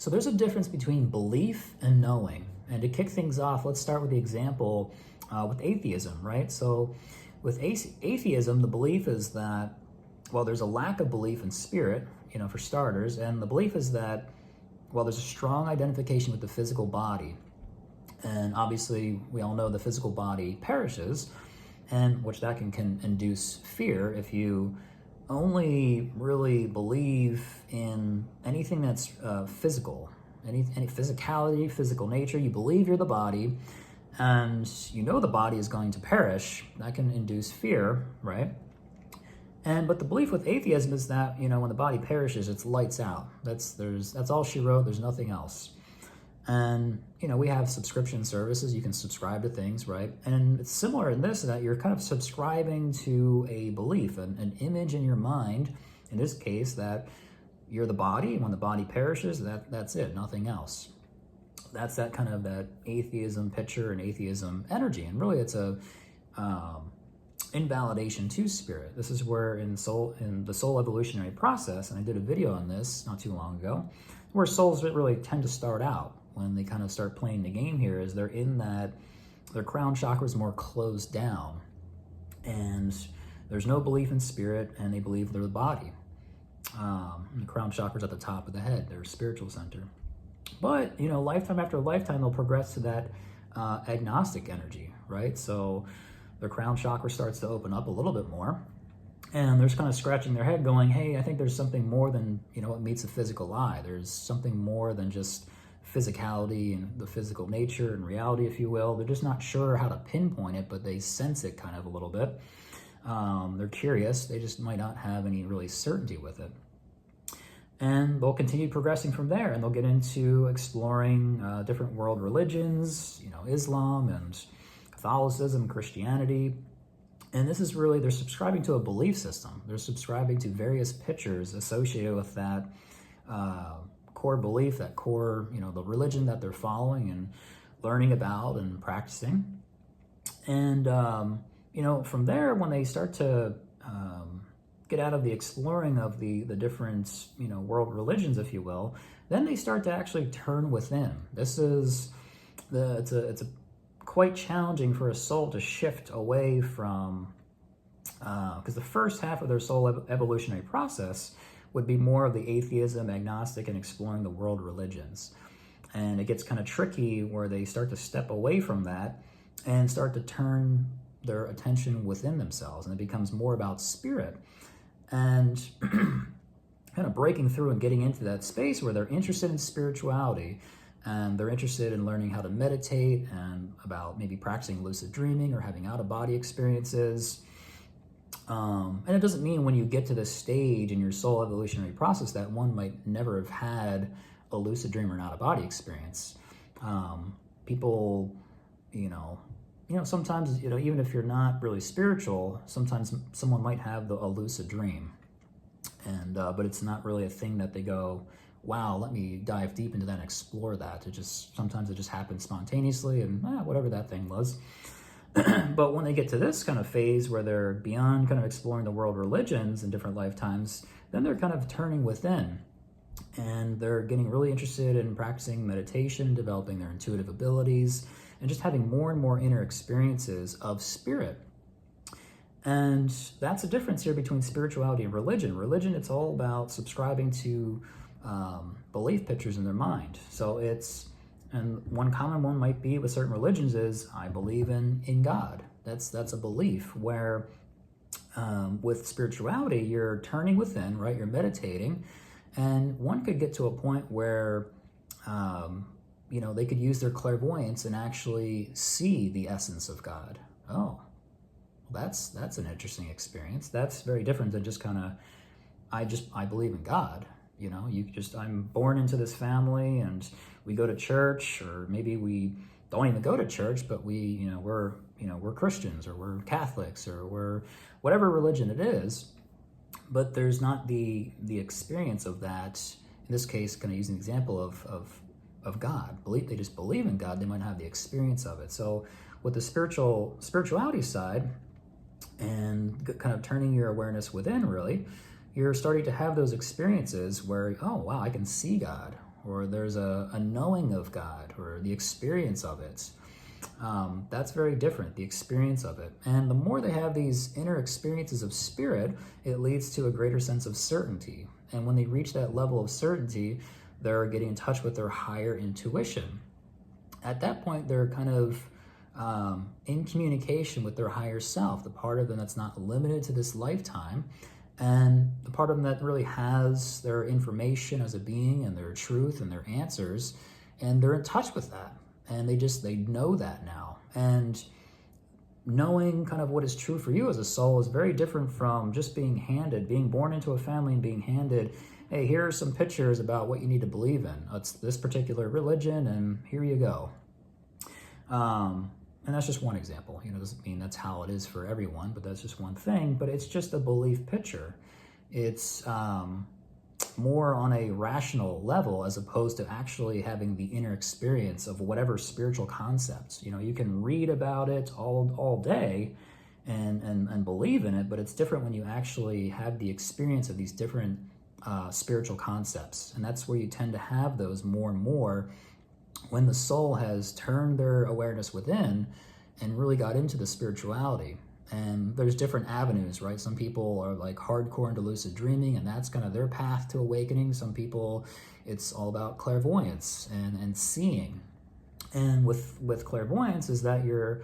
So there's a difference between belief and knowing. And to kick things off, let's start with the example with atheism, right? So with atheism, the belief is that, well, there's a lack of belief in spirit, for starters, and the belief is that, well, there's a strong identification with the physical body. And obviously, we all know the physical body perishes, and which that can induce fear if you only really believe in anything that's physical, any physicality, physical nature. You believe you're the body, and the body is going to perish. That can induce fear, right? But the belief with atheism is that when the body perishes, it's lights out. That's all she wrote. There's nothing else. And we have subscription services. You can subscribe to things, right? And it's similar in this, that you're kind of subscribing to a belief, an image in your mind. In this case, that you're the body. When the body perishes, that's it. Nothing else. That's that kind of that atheism picture and atheism energy. And really, it's a invalidation to spirit. This is where in the soul evolutionary process, and I did a video on this not too long ago, where souls really tend to start out when they kind of start playing the game here, is they're in that their crown chakra is more closed down, and there's no belief in spirit, and they believe they're the body. The crown chakra is at the top of the head, their spiritual center. But lifetime after lifetime, they'll progress to that agnostic energy, right? So their crown chakra starts to open up a little bit more, and they're just kind of scratching their head going, hey, I think there's something more than what meets the physical eye. There's something more than just physicality and the physical nature and reality, if you will. They're just not sure how to pinpoint it, but they sense it kind of a little bit. They're curious. They just might not have any really certainty with it. And they'll continue progressing from there, and they'll get into exploring different world religions, Islam and Catholicism, Christianity. And this is really, they're subscribing to a belief system. They're subscribing to various pictures associated with that core belief, that core, the religion that they're following and learning about and practicing. And, from there, when they start to get out of the exploring of the different, world religions, if you will, then they start to actually turn within. This is it's quite challenging for a soul to shift away from, because the first half of their soul evolutionary process would be more of the atheism, agnostic, and exploring the world religions. And it gets kind of tricky where they start to step away from that and start to turn their attention within themselves, and it becomes more about spirit. And kind of breaking through and getting into that space where they're interested in spirituality, and they're interested in learning how to meditate and about maybe practicing lucid dreaming or having out-of-body experiences. And it doesn't mean when you get to this stage in your soul evolutionary process that one might never have had a lucid dream or an out-of-body experience. People, sometimes, even if you're not really spiritual, sometimes someone might have a lucid dream. And but it's not really a thing that they go, wow, let me dive deep into that and explore that. Sometimes it just happens spontaneously, and whatever that thing was. But when they get to this kind of phase where they're beyond kind of exploring the world religions in different lifetimes, then they're kind of turning within, and they're getting really interested in practicing meditation, developing their intuitive abilities, and just having more and more inner experiences of spirit. And that's the difference here between spirituality and religion. Religion, it's all about subscribing to belief pictures in their mind. So and one common one might be with certain religions is, I believe in God. That's a belief. Where with spirituality, you're turning within, right? You're meditating, and one could get to a point where they could use their clairvoyance and actually see the essence of God. Oh, well, that's an interesting experience. That's very different than just kind of, I believe in God. I'm born into this family, and we go to church, or maybe we don't even go to church, but we're Christians, or we're Catholics, or we're whatever religion it is. But there's not the experience of that. In this case, kind of using the example of God. They just believe in God. They might not have the experience of it. So with the spirituality side, and kind of turning your awareness within, really, you're starting to have those experiences where, oh, wow, I can see God. or there's a knowing of God, or the experience of it. That's very different, the experience of it. And the more they have these inner experiences of spirit, it leads to a greater sense of certainty. And when they reach that level of certainty, they're getting in touch with their higher intuition. At that point, they're kind of in communication with their higher self, the part of them that's not limited to this lifetime, and the part of them that really has their information as a being and their truth and their answers, and they're in touch with that. And they know that now. And knowing kind of what is true for you as a soul is very different from just being born into a family and being handed, hey, here are some pictures about what you need to believe in. It's this particular religion, and here you go. And that's just one example. Doesn't mean that's how it is for everyone, but that's just one thing. But it's just a belief picture. It's more on a rational level, as opposed to actually having the inner experience of whatever spiritual concepts. You can read about it all day and believe in it, but it's different when you actually have the experience of these different spiritual concepts. And that's where you tend to have those more and more when the soul has turned their awareness within and really got into the spirituality. And there's different avenues, right? Some people are like hardcore into lucid dreaming, and that's kind of their path to awakening. Some people, it's all about clairvoyance and seeing. And with clairvoyance is that you're,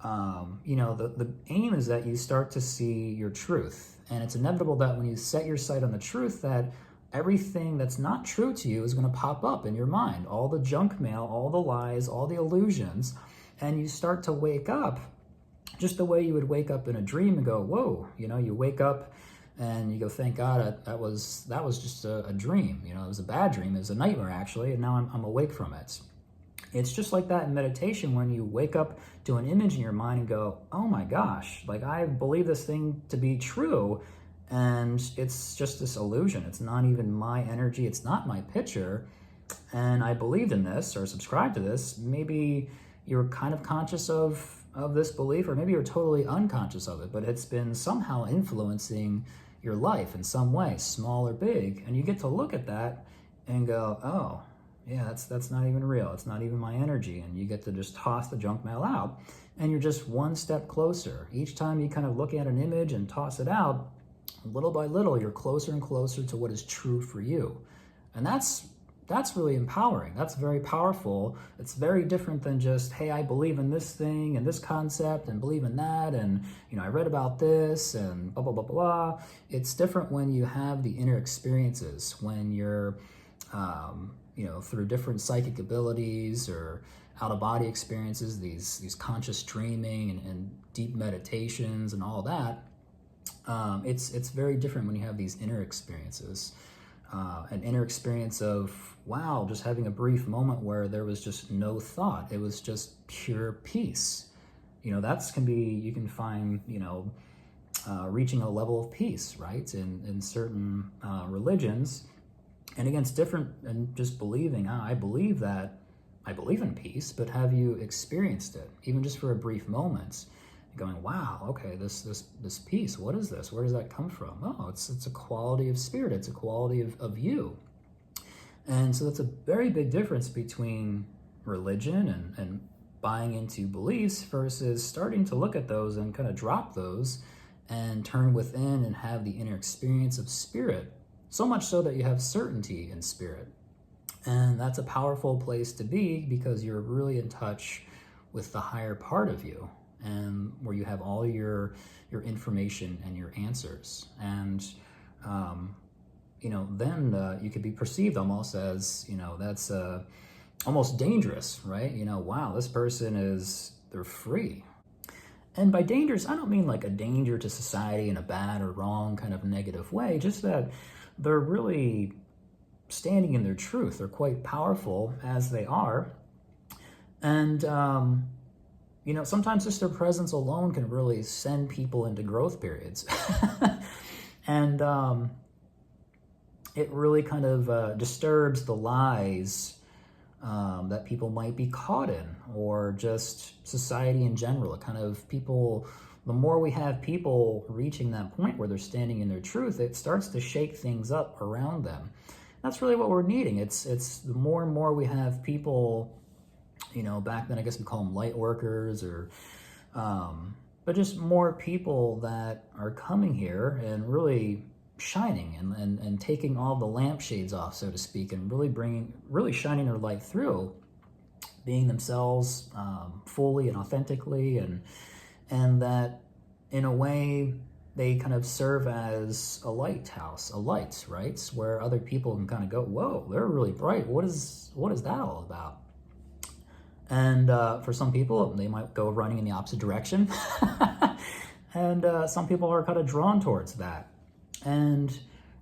the aim is that you start to see your truth. And it's inevitable that when you set your sight on the truth, that everything that's not true to you is going to pop up in your mind. All the junk mail, all the lies, all the illusions. And you start to wake up just the way you would wake up in a dream and go, whoa, you wake up and you go, thank God that was just a dream. It was a bad dream. It was a nightmare, actually, and now I'm awake from it. It's just like that in meditation when you wake up to an image in your mind and go, oh my gosh, like I believe this thing to be true, and it's just this illusion. It's not even my energy. It's not my picture, and I believed in this or subscribed to this. Maybe you're kind of conscious of this belief, or maybe you're totally unconscious of it, but it's been somehow influencing your life in some way, small or big, and you get to look at that and go, oh, yeah, that's not even real. It's not even my energy, and you get to just toss the junk mail out, and you're just one step closer. Each time you kind of look at an image and toss it out, little by little, you're closer and closer to what is true for you. And that's really empowering. That's very powerful. It's very different than just, hey, I believe in this thing and this concept and believe in that, and I read about this and blah, blah, blah, blah. It's different when you have the inner experiences, when you're, through different psychic abilities or out-of-body experiences, these conscious dreaming and deep meditations and all that. It's very different when you have these inner experiences. An inner experience of, wow, just having a brief moment where there was just no thought. It was just pure peace. You can find, reaching a level of peace, right? In certain religions. And again, it's different than just believing, I believe in peace, but have you experienced it, even just for a brief moment? Going, wow, okay, this peace, what is this? Where does that come from? Oh, it's a quality of spirit. It's a quality of you. And so that's a very big difference between religion and buying into beliefs versus starting to look at those and kind of drop those and turn within and have the inner experience of spirit, so much so that you have certainty in spirit. And that's a powerful place to be, because you're really in touch with the higher part of you, and where you have all your information and your answers. And, then you could be perceived almost as, that's almost dangerous, right? Wow, this person they're free. And by dangerous, I don't mean like a danger to society in a bad or wrong kind of negative way, just that they're really standing in their truth. They're quite powerful as they are. And, sometimes just their presence alone can really send people into growth periods. And it really kind of disturbs the lies that people might be caught in, or just society in general. It kind of the more we have people reaching that point where they're standing in their truth, it starts to shake things up around them. that's really what we're needing. It's the more and more we have people, back then I guess we call them light workers, or but just more people that are coming here and really shining and taking all the lampshades off, so to speak, and really shining their light through, being themselves fully and authentically, and that in a way they kind of serve as a lighthouse, a light, right? Where other people can kind of go, whoa, they're really bright. What is that all about? And for some people, they might go running in the opposite direction. And some people are kind of drawn towards that. And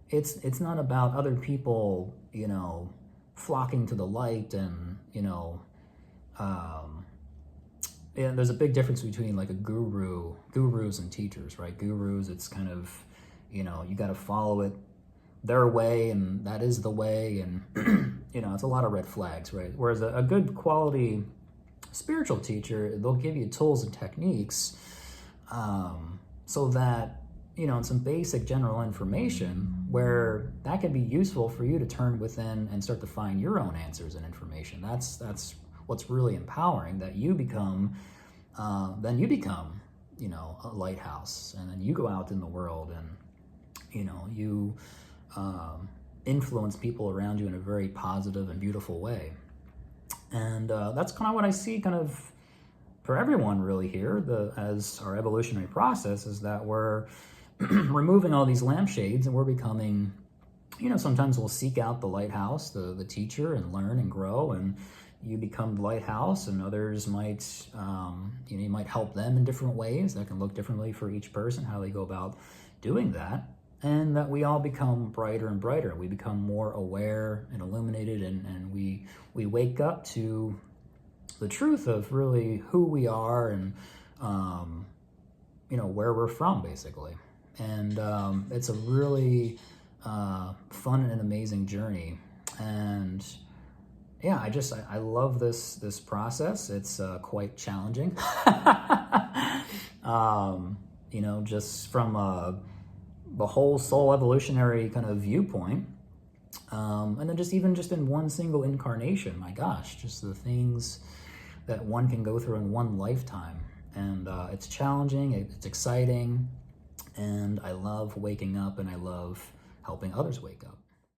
it's not about other people, flocking to the light, and, and there's a big difference between like gurus and teachers, right? Gurus, it's kind of, you got to follow it their way, and that is the way, and it's a lot of red flags, right? Whereas a good quality spiritual teacher, they'll give you tools and techniques, so that, some basic general information where that can be useful for you to turn within and start to find your own answers and information. That's what's really empowering, that you become, then you become, a lighthouse, and then you go out in the world, and, you influence people around you in a very positive and beautiful way. And that's kind of what I see kind of for everyone really here, as our evolutionary process, is that we're removing all these lampshades, and we're becoming, sometimes we'll seek out the lighthouse, the teacher, and learn and grow, and you become the lighthouse, and others might, you might help them in different ways that can look differently for each person, how they go about doing that. And that we all become brighter and brighter. We become more aware and illuminated, and we wake up to the truth of really who we are, and, where we're from, basically. And it's a really fun and amazing journey. And yeah, I love this process. It's quite challenging. Just from the whole soul evolutionary kind of viewpoint, and then just in one single incarnation, my gosh, just the things that one can go through in one lifetime. And it's challenging, it's exciting, and I love waking up, and I love helping others wake up.